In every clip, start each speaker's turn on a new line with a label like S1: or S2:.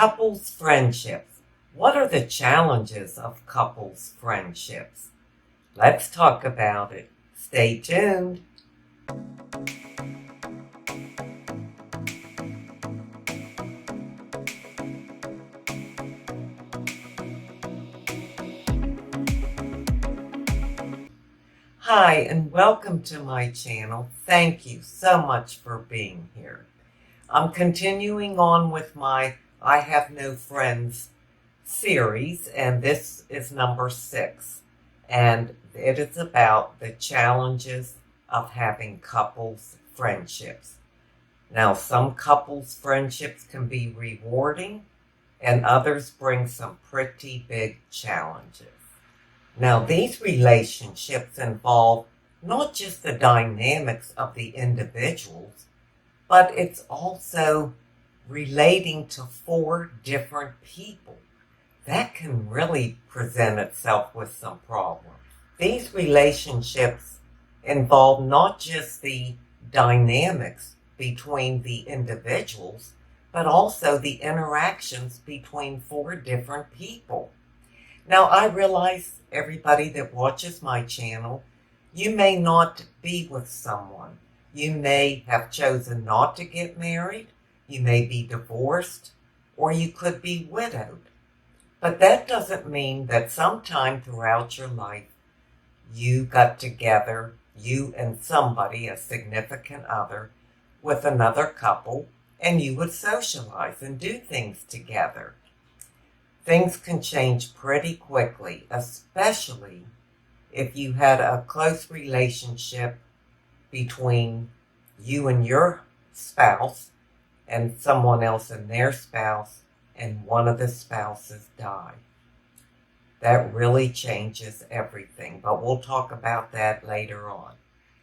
S1: Couples friendships. What are the challenges of couples friendships? Let's talk about it. Stay tuned. Hi, and welcome to my channel. Thank you so much for being here. I'm continuing on with my I Have No Friends series, and this is number 6. And it is about the challenges of having couples friendships. Now, some couples friendships can be rewarding, and others bring some pretty big challenges. Now, these relationships involve not just the dynamics of the individuals, but it's also relating to 4 different people. That can really present itself with some problems. These relationships involve not just the dynamics between the individuals, but also the interactions between 4 different people. Now, I realize everybody that watches my channel, you may not be with someone. You may have chosen not to get married, you may be divorced, or you could be widowed. But that doesn't mean that sometime throughout your life, you got together, you and somebody, a significant other, with another couple, and you would socialize and do things together. Things can change pretty quickly, especially if you had a close relationship between you and your spouse and someone else and their spouse, and one of the spouses die. That really changes everything, but we'll talk about that later on.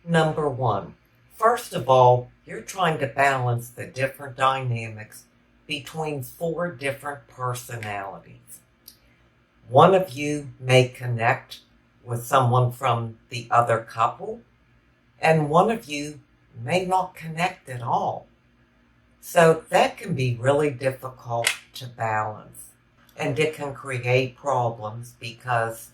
S1: Number 1, first of all, you're trying to balance the different dynamics between 4 different personalities. One of you may connect with someone from the other couple, and one of you may not connect at all. So that can be really difficult to balance, and it can create problems because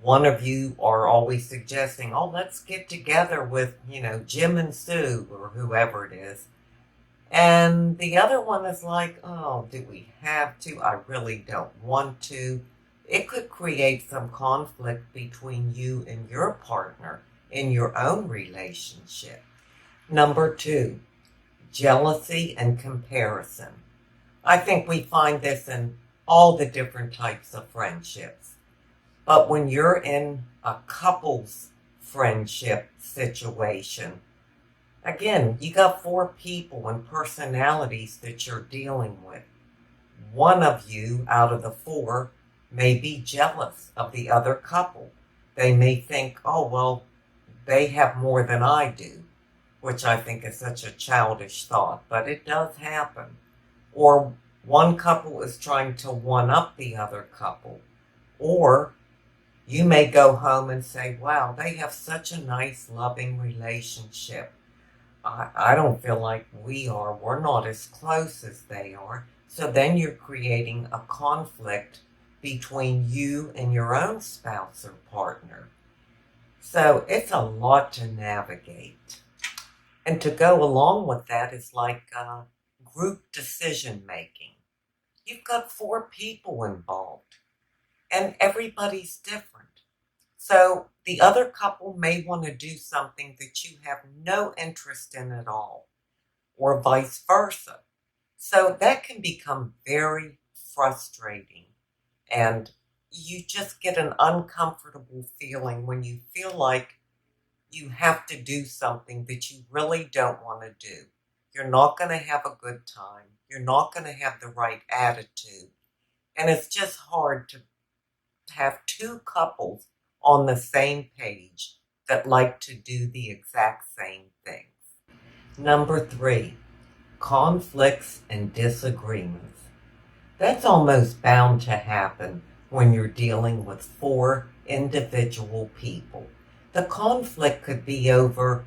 S1: one of you are always suggesting, oh, let's get together with, Jim and Sue or whoever it is. And the other one is like, oh, do we have to? I really don't want to. It could create some conflict between you and your partner in your own relationship. Number 2, jealousy and comparison. I think we find this in all the different types of friendships. But when you're in a couple's friendship situation, again, you got 4 people and personalities that you're dealing with. One of you out of the 4 may be jealous of the other couple. They may think, oh, well, they have more than I do, which I think is such a childish thought, but it does happen. Or one couple is trying to one-up the other couple. Or you may go home and say, wow, they have such a nice, loving relationship. I don't feel like we are. We're not as close as they are. So then you're creating a conflict between you and your own spouse or partner. So it's a lot to navigate. And to go along with that is like group decision making. You've got 4 people involved, and everybody's different. So the other couple may want to do something that you have no interest in at all, or vice versa. So that can become very frustrating, and you just get an uncomfortable feeling when you feel like you have to do something that you really don't want to do. You're not going to have a good time. You're not going to have the right attitude. And it's just hard to have 2 couples on the same page that like to do the exact same things. Number 3, conflicts and disagreements. That's almost bound to happen when you're dealing with 4 individual people. The conflict could be over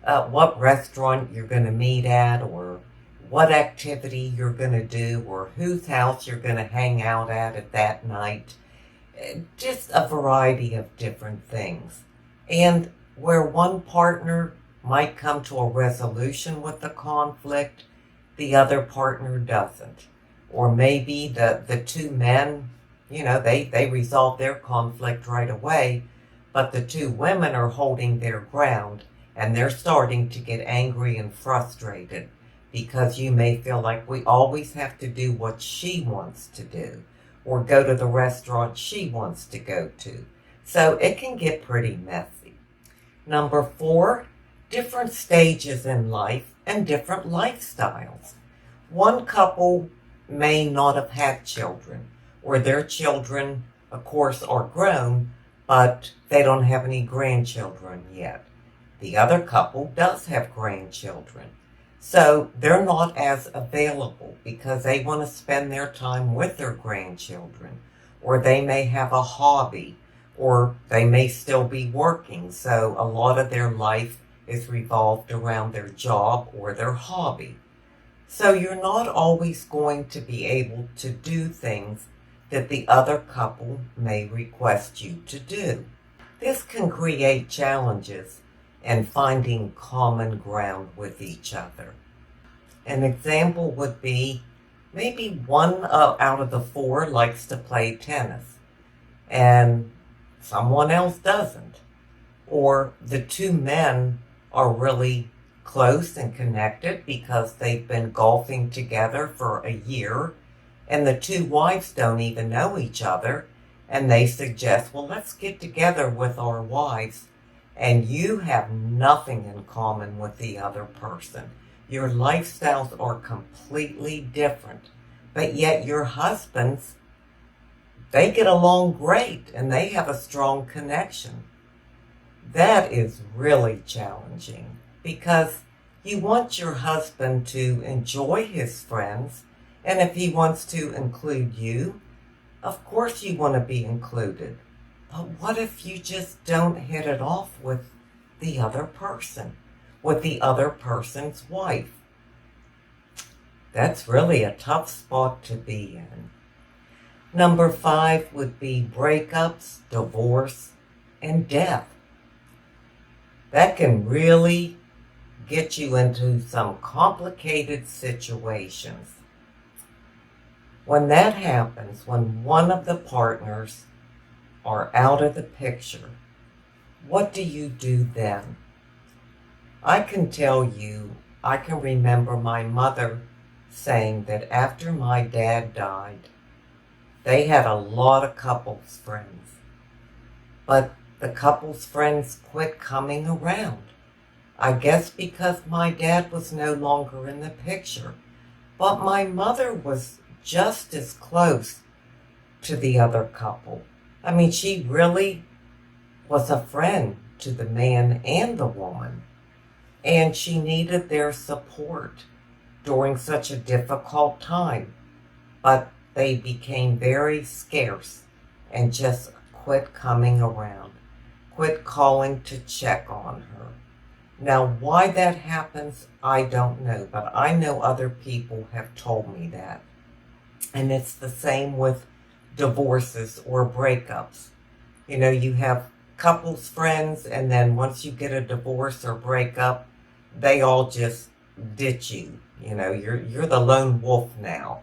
S1: what restaurant you're going to meet at, or what activity you're going to do or whose house you're going to hang out at that night. Just a variety of different things. And where one partner might come to a resolution with the conflict, the other partner doesn't. Or maybe the two men, they resolve their conflict right away, but the two women are holding their ground and they're starting to get angry and frustrated because you may feel like we always have to do what she wants to do or go to the restaurant she wants to go to. So it can get pretty messy. Number 4, different stages in life and different lifestyles. One couple may not have had children, or their children, of course, are grown, but they don't have any grandchildren yet. The other couple does have grandchildren. So they're not as available because they want to spend their time with their grandchildren, or they may have a hobby, or they may still be working. So a lot of their life is revolved around their job or their hobby. So you're not always going to be able to do things that the other couple may request you to do. This can create challenges in finding common ground with each other. An example would be maybe one out of the 4 likes to play tennis and someone else doesn't. Or the two men are really close and connected because they've been golfing together for a year, and the two wives don't even know each other, and they suggest, well, let's get together with our wives, and you have nothing in common with the other person. Your lifestyles are completely different, but yet your husbands, they get along great and they have a strong connection. That is really challenging because you want your husband to enjoy his friends, and if he wants to include you, of course you want to be included. But what if you just don't hit it off with the other person, with the other person's wife? That's really a tough spot to be in. Number 5 would be breakups, divorce, and death. That can really get you into some complicated situations. When that happens, when one of the partners are out of the picture, what do you do then? I can tell you, I can remember my mother saying that after my dad died, they had a lot of couples friends, but the couples friends quit coming around. I guess because my dad was no longer in the picture, but my mother was just as close to the other couple. I mean, she really was a friend to the man and the woman, and she needed their support during such a difficult time. But they became very scarce and just quit coming around, quit calling to check on her. Now, why that happens, I don't know, but I know other people have told me that. And it's the same with divorces or breakups. You have couples friends, and then once you get a divorce or breakup, they all just ditch you. You're the lone wolf now.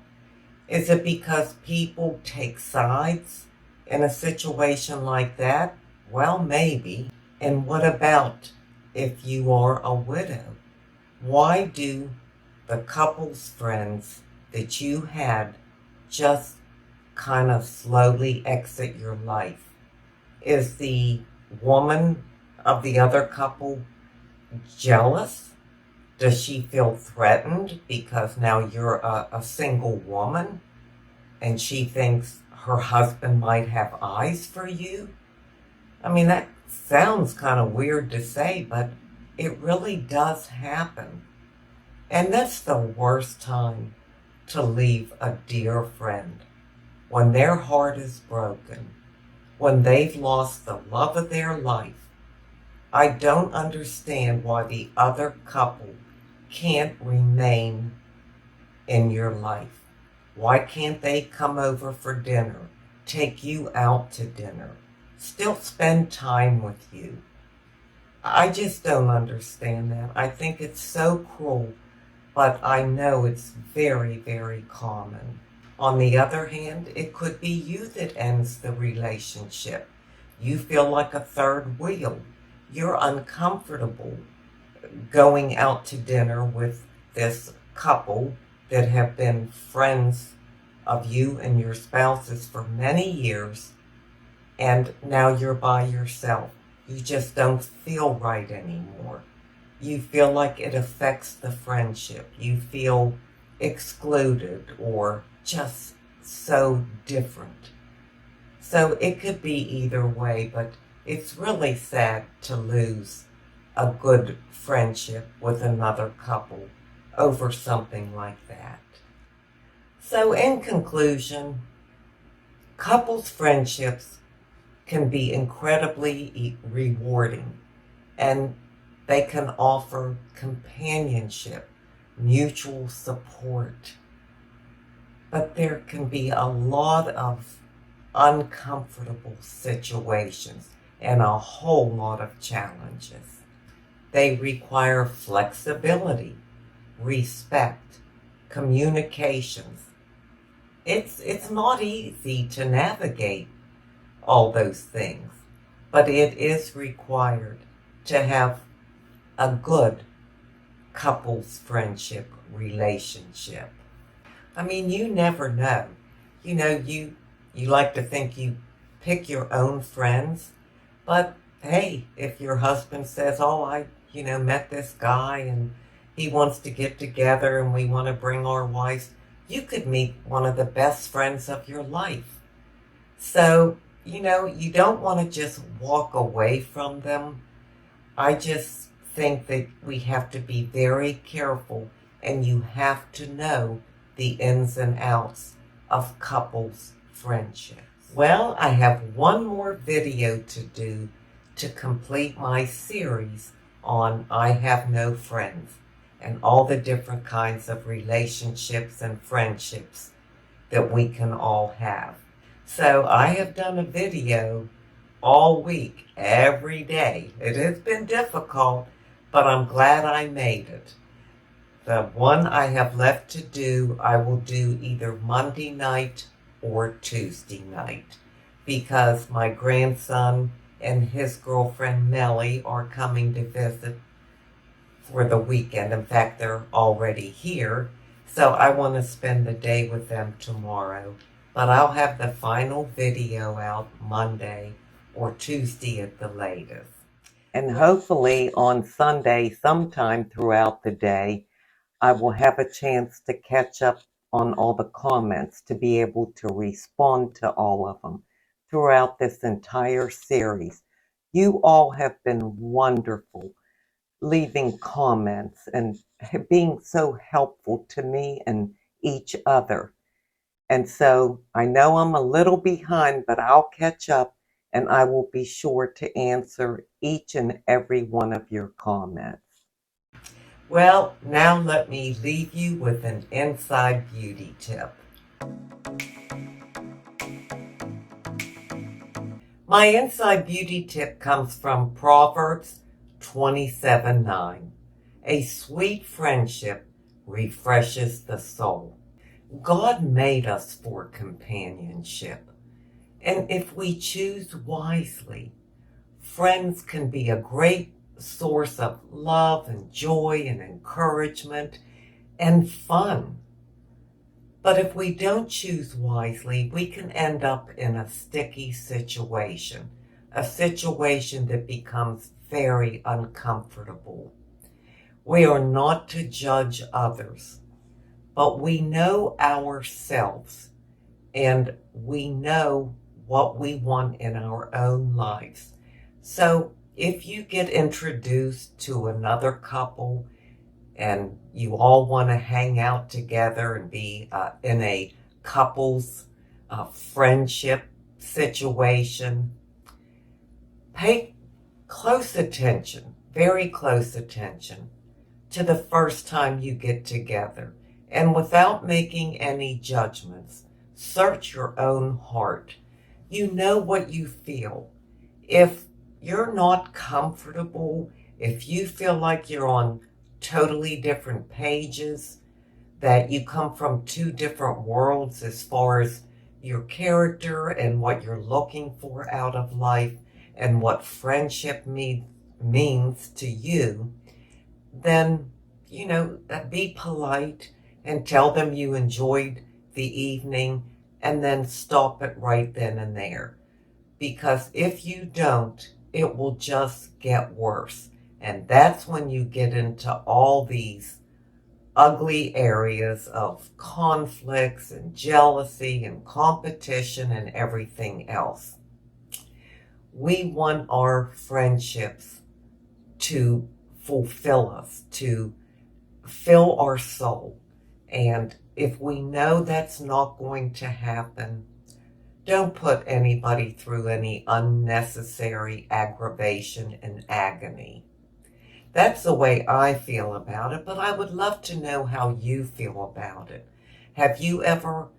S1: Is it because people take sides in a situation like that? Well, maybe. And what about if you are a widow? Why do the couple's friends that you had just kind of slowly exit your life? Is the woman of the other couple jealous? Does she feel threatened because now you're a single woman and she thinks her husband might have eyes for you? I mean, that sounds kind of weird to say, but it really does happen. And that's the worst time to leave a dear friend, when their heart is broken, when they've lost the love of their life. I don't understand why the other couple can't remain in your life? Why can't they come over for dinner, take you out to dinner, still spend time with you? I just don't understand that. I think it's so cruel, but I know it's very, very common. On the other hand, it could be you that ends the relationship. You feel like a third wheel. You're uncomfortable going out to dinner with this couple that have been friends of you and your spouses for many years, and now you're by yourself. You just don't feel right anymore. You feel like it affects the friendship. You feel excluded or just so different. So it could be either way, but it's really sad to lose a good friendship with another couple over something like that. So in conclusion, couples friendships can be incredibly rewarding, and they can offer companionship, mutual support. But there can be a lot of uncomfortable situations and a whole lot of challenges. They require flexibility, respect, communications. It's not easy to navigate all those things, but it is required to have a good couples friendship relationship. I mean, you never know. You like to think you pick your own friends, but hey, if your husband says, "Oh, I met this guy and he wants to get together and we want to bring our wives," you could meet one of the best friends of your life. So, you don't want to just walk away from them. I just think that we have to be very careful, and you have to know the ins and outs of couples friendships. Well, I have one more video to do to complete my series on I Have No Friends and all the different kinds of relationships and friendships that we can all have. So I have done a video all week, every day. It has been difficult, but I'm glad I made it. The one I have left to do, I will do either Monday night or Tuesday night, because my grandson and his girlfriend Melly are coming to visit for the weekend. In fact, they're already here, so I want to spend the day with them tomorrow. But I'll have the final video out Monday or Tuesday at the latest. And hopefully on Sunday, sometime throughout the day, I will have a chance to catch up on all the comments to be able to respond to all of them throughout this entire series. You all have been wonderful, leaving comments and being so helpful to me and each other. And so I know I'm a little behind, but I'll catch up, and I will be sure to answer each and every one of your comments. Well, now let me leave you with an inside beauty tip. My inside beauty tip comes from Proverbs 27:9. A sweet friendship refreshes the soul. God made us for companionship, and if we choose wisely, friends can be a great source of love and joy and encouragement and fun. But if we don't choose wisely, we can end up in a sticky situation, a situation that becomes very uncomfortable. We are not to judge others, but we know ourselves, and we know what we want in our own lives. So if you get introduced to another couple and you all want to hang out together and be in a couples friendship situation, pay close attention, very close attention, to the first time you get together And without making any judgments, search your own heart. You know what you feel. If you're not comfortable, if you feel like you're on totally different pages, that you come from two different worlds as far as your character and what you're looking for out of life and what friendship means to you, then, be polite and tell them you enjoyed the evening and then stop it right then and there. Because if you don't, it will just get worse. And that's when you get into all these ugly areas of conflicts and jealousy and competition and everything else. We want our friendships to fulfill us, to fill our soul. And if we know that's not going to happen, don't put anybody through any unnecessary aggravation and agony. That's the way I feel about it, but I would love to know how you feel about it. Have you ever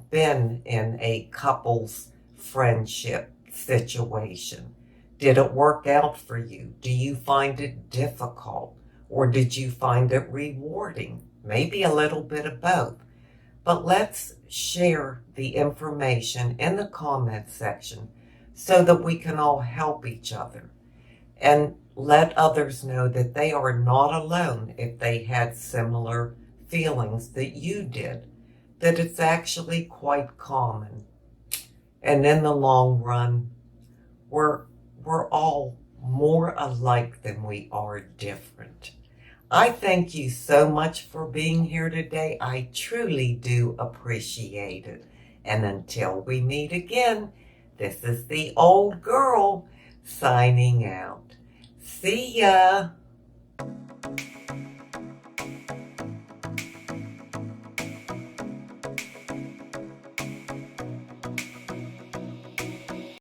S1: been in a couple's friendship situation? Did it work out for you? Do you find it difficult? Or did you find it rewarding? Maybe a little bit of both. But let's share the information in the comment section so that we can all help each other. And let others know that they are not alone if they had similar feelings that you did, that it's actually quite common. And in the long run, we're all more alike than we are different. I thank you so much for being here today. I truly do appreciate it. And until we meet again, this is the old girl signing out. See ya.